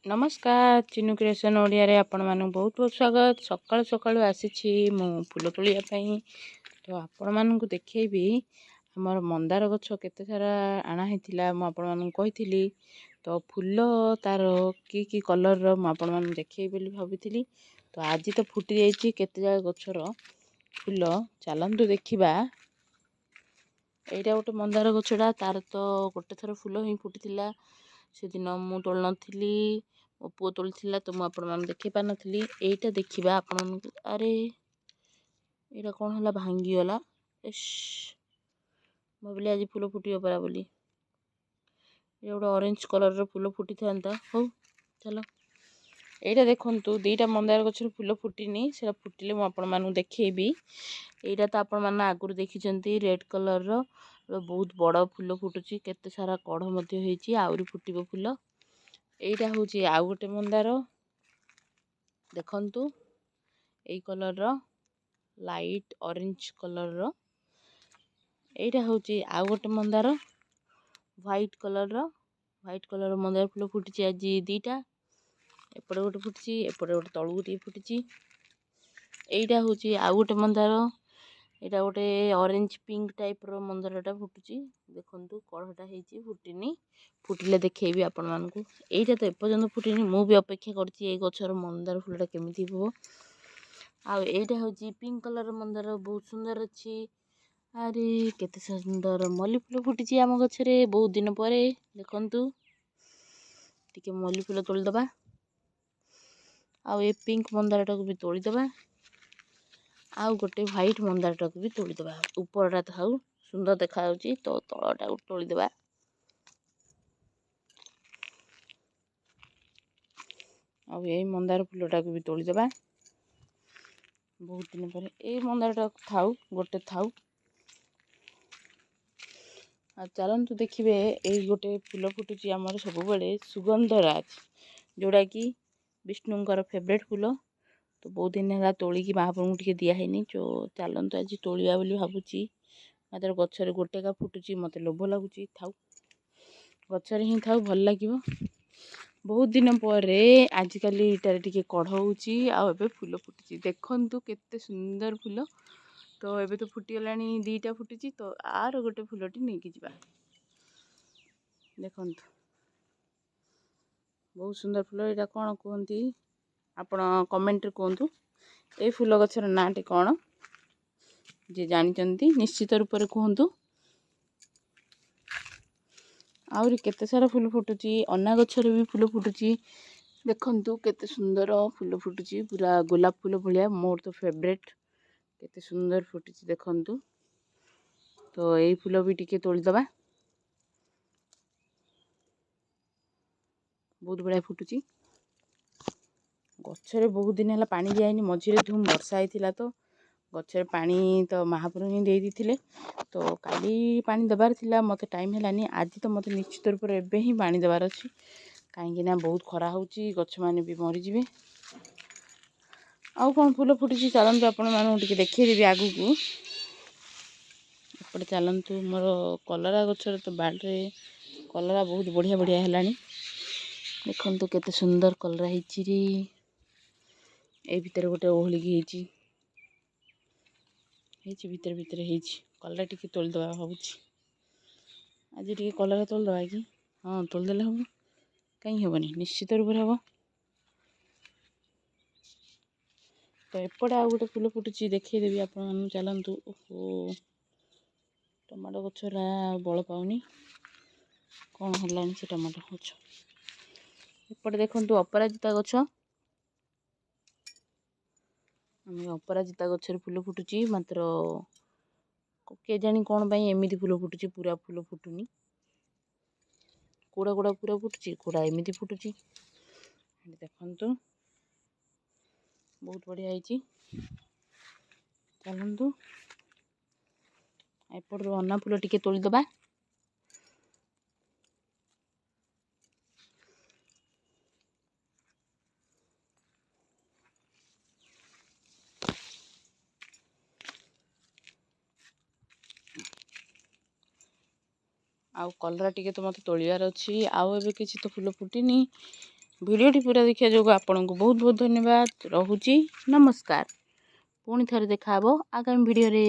नमस्कार चिन्नु क्रिएशन ओडिया रे आपण मानू बहुत बहुत स्वागत। सकाळु सकाळु आसीछि मु फूल तोलिया पई। तो आपण मानू देखैबी हमर मंदार गछ केते सारा आना हेतिला मु आपण मानू कहिथिली। तो फूल तार की कलर रो मु आपण मानू देखै बोली भाबिथिली। तो आज तो फुटी जाइछि केते जा गछर फूल चलंतु देखिबा। एइटा गोटे मंदार गछडा तार तो गोटे थर फूल ही फुटिथिला। से दिन मु तोल नथिली मो पुओ तोलिथिला तो मु आपण मानू देखै पानथिली। एइटा देखिबा आपण मानू अरे एइटा कोन हला भांगी गला। इश भाबिली आज फूल फुटियो परा बोली। ए गोटे ऑरेंज कलर रो फूल फुटी थांता। हो चलो एइटा देखंतु दुईटा मंदार गछर फूल फुटिनी सेटा फुटिले मु आपण मानू देखैबी। एइटा तो आपण माने आगुर देखिचंती रेड कलर रो बहुत बड़ फूल फुटुची केते सारा कढ़ मध्ये होईची आउरी फुटिबो फूल। एइटा होची आउ गोटे मंदार देखंतु एई कलर रो लाइट ऑरेंज कलर रो। एइटा होची आउ गोटे मंदार व्हाइट कलर मंदार फूल फुटिची आज दीटा। एपटे गोटे फुटिची एपटे गोटे तळु गोटे फुटिची। एइटा होची आउ गोटे मंदार एटा गोटे ऑरेंज पिंक टाइप रो मंदारटा फुटुची देखंतु कढ़टा हेची फुटिनी। फुटिले देखैबी आपण मानकू। एइटा तो एपर्यंत फुटिनी मु भी अपेक्षा करछि एई गछर मंदार फूलटा केमिति हो। आ एइटा होची पिंक कलर मंदार बहुत सुंदर अछि। अरे केते सुंदर मल्ली फूल फुटिची आम गछरे बहुत दिन परे देखंतु। टिके मल्ली फूल तोल दबा आ ए पिंक मंदारटा को भी तोड़ी दबा आउ गोटे व्हाइट मंदारटा को भी तोड़ी दबा। ऊपरटा थाउ सुंदर देखा जाउची तो तळटा को तोड़ी दबा। आ ए मंदार फूलटा को भी तोड़ी दबा बहुत दिन पर ए मंदारटा थाउ गोटे थाउ। आ चलंतु देखिबे ए गोटे फूल फुटुची हमर सब बेले सुगंधराज जोड़ा की विष्णुंकर फेवरेट फूल। तो बहुत दिन है तोली की महाप्रभु टिके दिया है जो चलंतु आज तोलिया बोली भाबुची। मात्र गछरे गोटे का फुटुची मते लोभ लागुची थाउ गछरे ही थाउ भल लागिवो। बहुत दिन परे आजिकल इटारे टिके कढ़ होउची आ एबे फूल फुटुची देखंतु केते सुंदर फूल। तो एबे तो फुटी गलानी दीटा फुटिची तो आर गोटे फूलटी नेकी जिबा देखंतु बहुत सुंदर फूल। एटा कोन कहंती आपण कमेंट रे कहंतु ए फूल गछर नाटी कोन जे जानिचंती निश्चित रूप रे कहंतु। आउरी केते सारा फूल फुटुची अन्ना गछरे भी फूल फुटुची देखंतु केते सुंदर फूल फुटुची पूरा गोलाप फूल भलिया मोर तो फेवरेट केते सुंदर फुटुची देखंतु। तो एई फूल भी टिके तोली दबा बहुत बड़ा फुटुची गछरे बहुत दिन है पानी दियानी मझिरे धूम वर्षा होइथिला तो गछरे पानी तो महाप्रभु ही दे दिथिले। तो काली पानी दबार थिला मते टाइम हेलानी आज तो मते निश्चित रूप रे एबे ही पानी दबार अछि काहेकि ना बहुत खरा होउची गछ माने भी मरि जिवे। आउ कोन फूल फुटुची चलंतु आपण मानु टिके देखै देबी आगु को। एपटे चलंतु मोर कलरा गछर तो बाडरे कलरा बहुत बढ़िया बढ़िया हेलानी देखंतु केते सुंदर कलरा हिची रे। ए भीतर गोटे ओहली की हिची भीतर भीतर हिची कलरा टिके तोल दबा भाबुची। आज टिके कलरा तोल दबा कि हां तोल देले हम कहीं हेबनी निश्चित रूप रे हबो। तो एपटे आ गोटे फूल फुटुची देखै देबी आपण मानु चलंतु। ओहो टमाटो गछरा बळ पाउनी कोन हलानी से टमाटो गछ। एपटे देखंतु अपराजिता गछ आम अपराजिता गछर फूल फुटुची मात्र के जानी कोन पई एमिति फूल फुटुची पूरा फूल फुटुनी कोड़ा कोड़ा पूरा फुटुची कोड़ा एमिति फुटुची देखंतु बहुत बढ़िया हिची। चलंतु एपट अन्ना फूल टिके तोली दबा आउ कलरा टिके तो मते तोलियार अछि आउ एबे किछि तो फूल फुटिनी ଭିଡ଼ିଓଟି ପୁରା ଦେଖିବା ଯୋଗୁଁ ଆପଣଙ୍କୁ ବହୁତ ବହୁତ ଧନ୍ୟବାଦ। ରହୁଛି ନମସ୍କାର। ପୁଣି ଥରେ ଦେଖାହବ ଆଗାମୀ ଭିଡ଼ିଓରେ।